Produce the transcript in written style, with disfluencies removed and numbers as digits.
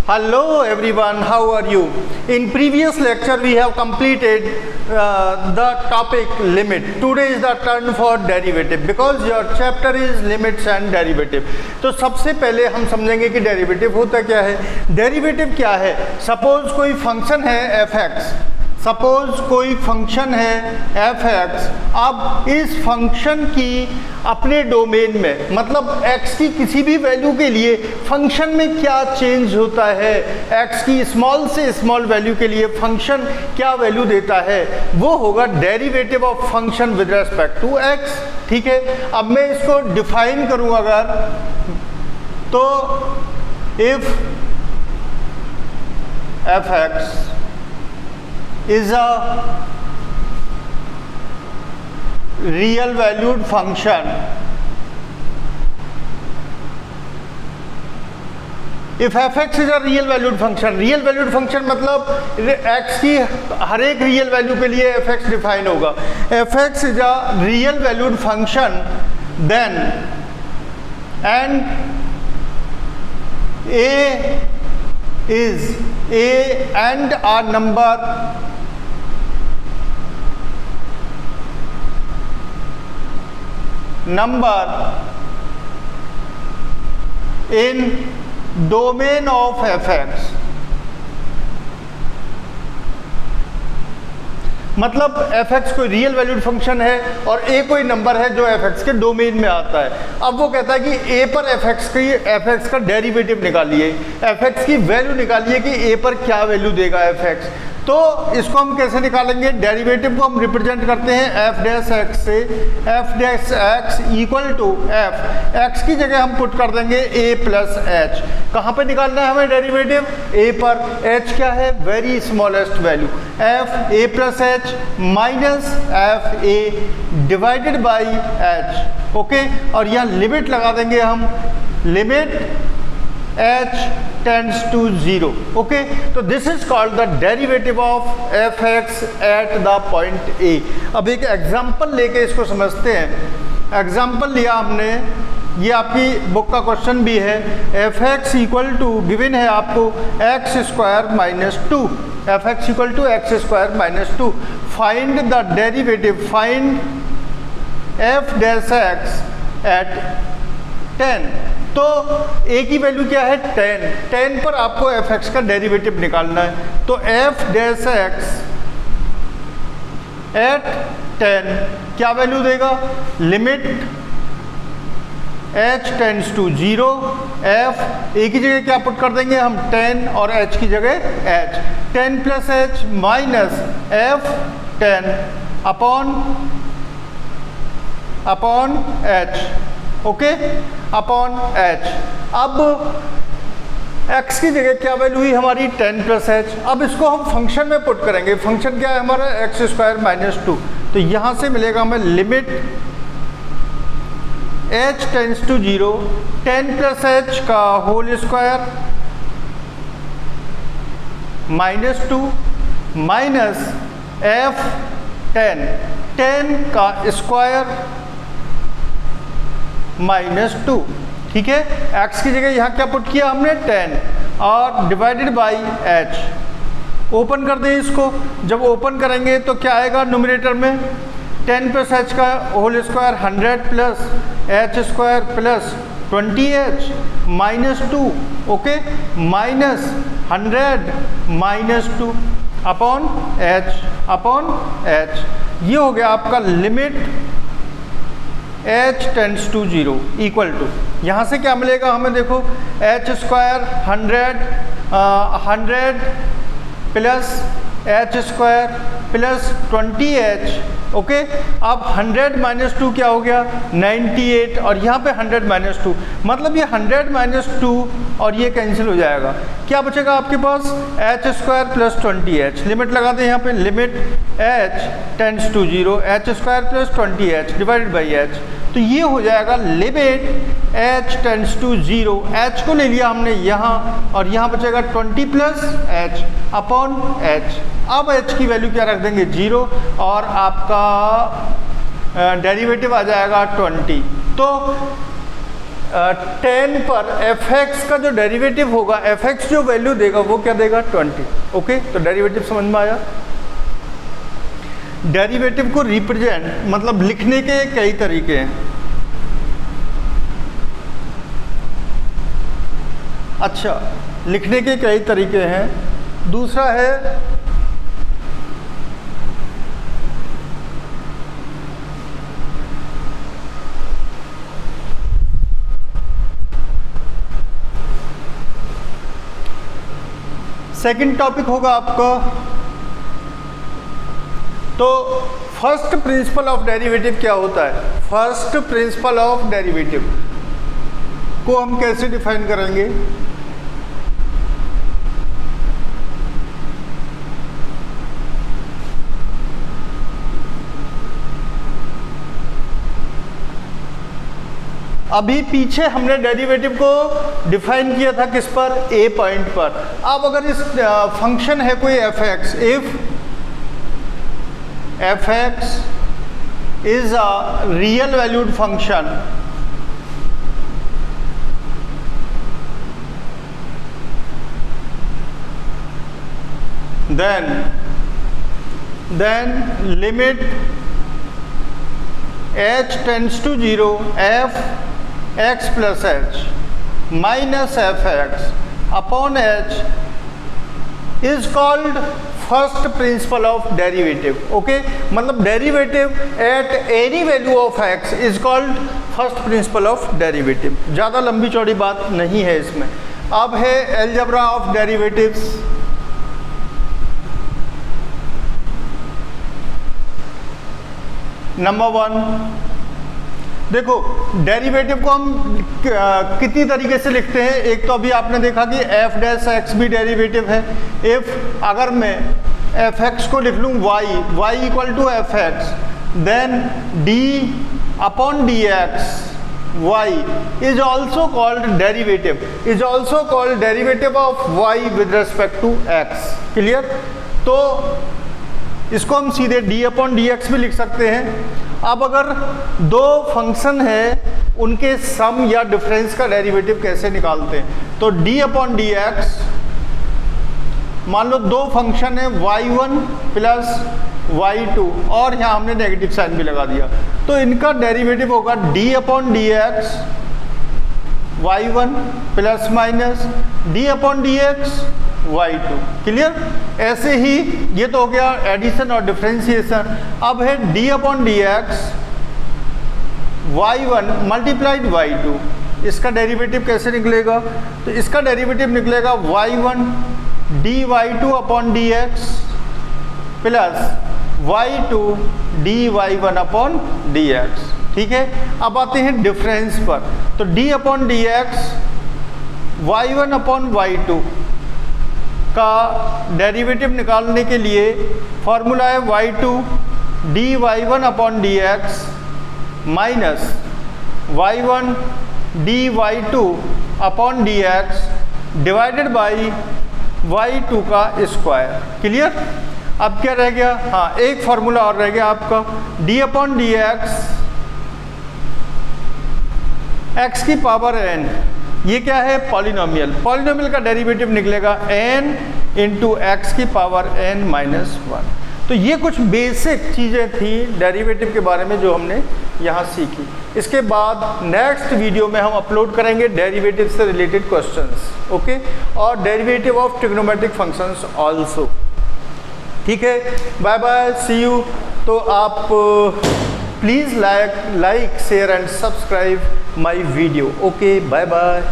Hello everyone, how are you? In previous lecture we have completed the topic limit. Today is the turn for derivative because your chapter is limits and derivative. तो सबसे पहले हम समझेंगे कि derivative होता क्या है. Derivative क्या है? सपोज कोई फंक्शन है f(x), सपोज कोई फंक्शन है f(x), अब इस फंक्शन की अपने डोमेन में मतलब x की किसी भी वैल्यू के लिए फंक्शन में क्या चेंज होता है, x की स्मॉल से स्मॉल वैल्यू के लिए फंक्शन क्या वैल्यू देता है, वो होगा derivative of function with respect to x. ठीक है, अब मैं इसको डिफाइन करूं अगर, तो if f(x) is a real valued function, if f(x) is a real valued function, real valued function मतलब x की हर एक रियल वैल्यू के लिए f(x) डिफाइन होगा. f(x) is a real valued function, then and a and a number in domain of f(x), मतलब f(x) कोई real valued function है और a कोई नंबर है जो f(x) के डोमेन में आता है. अब वो कहता है कि a पर f(x) का डेरिवेटिव निकालिए, f(x) की वैल्यू निकालिए कि a पर क्या वैल्यू देगा f(x). तो इसको हम कैसे निकालेंगे? डेरिवेटिव को हम रिप्रेजेंट करते हैं f'(x) से. f'(x) इक्वल टू x की जगह हम पुट कर देंगे a प्लस h. कहाँ पे निकालना है हमें डेरिवेटिव? a पर. h क्या है? Very smallest value. f a plus h minus f a divided by h. Okay, और यहाँ लिमिट लगा देंगे हम, limit h tends to 0. Okay, तो this is called the derivative of f(x) at the point a. अब एक example लेके इसको समझते हैं. एग्जांपल लिया हमने, ये आपकी बुक का क्वेश्चन भी है. f(x) इक्वल टू गिवन है आपको x² minus 2. f(x) equal to x² minus 2. Find the derivative, find f'(x) at 10. तो a की वैल्यू क्या है? 10. 10 पर आपको f(x) का डेरिवेटिव निकालना है. तो f'(x) एट 10 क्या वैल्यू देगा? Limit h tends to 0. f a की जगह क्या पुट कर देंगे हम? 10 और h की जगह h. 10 plus h minus f 10 upon h. Okay, upon h. अब x की जगह क्या वैल्यू हुई हमारी? 10 प्लस h. अब इसको हम फंक्शन में पुट करेंगे. फंक्शन क्या है हमारा? x² minus 2. तो यहाँ से मिलेगा हमें limit h tends to 0, 10 plus h का whole square minus 2 minus f 10 का स्क्वायर माइनस 2. ठीक है, x की जगह यहाँ क्या पुट किया हमने? 10 और डिवाइडेड बाई h. ओपन कर दें इसको. जब ओपन करेंगे तो क्या आएगा न्यूमरेटर में? 10 प्लस h का whole square 100 plus h² plus 20h minus 2. Okay, minus 100 minus 2 upon h. ये हो गया आपका limit h tends to 0 equal to, यहाँ से क्या मिलेगा हमें? देखो h² 100 plus h² plus 20h. Okay, अब 100 माइनस 2 क्या हो गया? 98. और यहाँ पे 100 माइनस 2 मतलब ये 100 माइनस 2 और ये कैंसिल हो जाएगा. क्या बचेगा आपके पास? h² plus 20h. लिमिट लगा दें यहाँ पे, limit h tends to 0, h² plus 20h divided by h. तो ये हो जाएगा limit h tends to 0. h को ले लिया हमने यहाँ और यहाँ बचेगा 20 प्लस h अपॉन h. अब h की वैल्यू क्या रख देंगे? 0 और आपका डेरिवेटिव आ जाएगा 20. तो 10 पर fx का जो डेरिवेटिव होगा, fx जो वैल्यू देगा वो क्या देगा 20। ओके, तो डेरिवेटिव समझ में आया। डेरिवेटिव को रिप्रेजेंट मतलब लिखने के कई तरीके हैं। अच्छा, लिखने के कई तरीके हैं। दूसरा है सेकंड टॉपिक होगा आपका, तो फर्स्ट प्रिंसिपल ऑफ डेरिवेटिव क्या होता है। फर्स्ट प्रिंसिपल ऑफ डेरिवेटिव को हम कैसे डिफाइन करेंगे। अभी पीछे हमने डेरिवेटिव को डिफाइन किया था किस पर, ए पॉइंट पर। अब अगर इस फंक्शन है कोई fx, if fx is a real valued function, then limit h tends to 0 f x plus h minus fx upon h is called first principle of derivative. Okay, मतलब derivative at any value of x is called first principle of derivative. ज़्यादा लंबी चौड़ी बात नहीं है इसमें। अब है एलजेब्रा ऑफ डेरिवेटिव्स। नंबर 1, देखो डेरिवेटिव को हम कितनी तरीके से लिखते हैं। एक तो अभी आपने देखा कि एफ डैश एक्स भी डेरिवेटिव है। इफ अगर मैं एफ एक्स को लिख लूँ y equal to f x, then d upon d x y is also called derivative of y with respect to x। Clear? तो इसको हम सीधे d अपॉन डी एक्स भी लिख सकते हैं। अब अगर दो फंक्शन है उनके सम या डिफरेंस का डेरिवेटिव कैसे निकालते हैं, तो d अपॉन डी एक्स, मान लो दो फंक्शन है y1 प्लस y2 और यहाँ हमने नेगेटिव साइन भी लगा दिया, तो इनका डेरिवेटिव होगा d upon d x y1 plus minus d upon d x y2। Clear? ऐसे ही ये तो हो गया एडिशन और डिफरेंशिएशन। अब है d upon d x y1 multiplied y2, इसका डेरिवेटिव कैसे निकलेगा, तो इसका डेरिवेटिव निकलेगा y1 dy y2 upon d x plus y2 dy1 upon d x. ठीक है, अब आते हैं डिफरेंस पर, तो d upon d x y1 upon y2 का डेरिवेटिव निकालने के लिए फॉर्मूला है y2 dy1 upon d x minus y1 dy2 upon d x divided by y2 का स्क्वायर। क्लियर? अब क्या रह गया, हाँ एक फॉर्मूला और रह गया आपका, d अपॉन डी एक्स की पावर n, ये क्या है पॉलिनोमियल। पॉलिनोमियल का डेरिवेटिव निकलेगा n इंटू एक्स की पावर n माइनस 1। तो ये कुछ बेसिक चीज़ें थी डेरिवेटिव के बारे में जो हमने यहाँ सीखी। इसके बाद नेक्स्ट वीडियो में हम अपलोड करेंगे डेरिवेटिव से रिलेटेड क्वेश्चंस, ओके, और derivative of trigonometric functions also. ठीक है, बाय बाय, सी यू। तो आप please like share and subscribe my video. Okay, bye bye.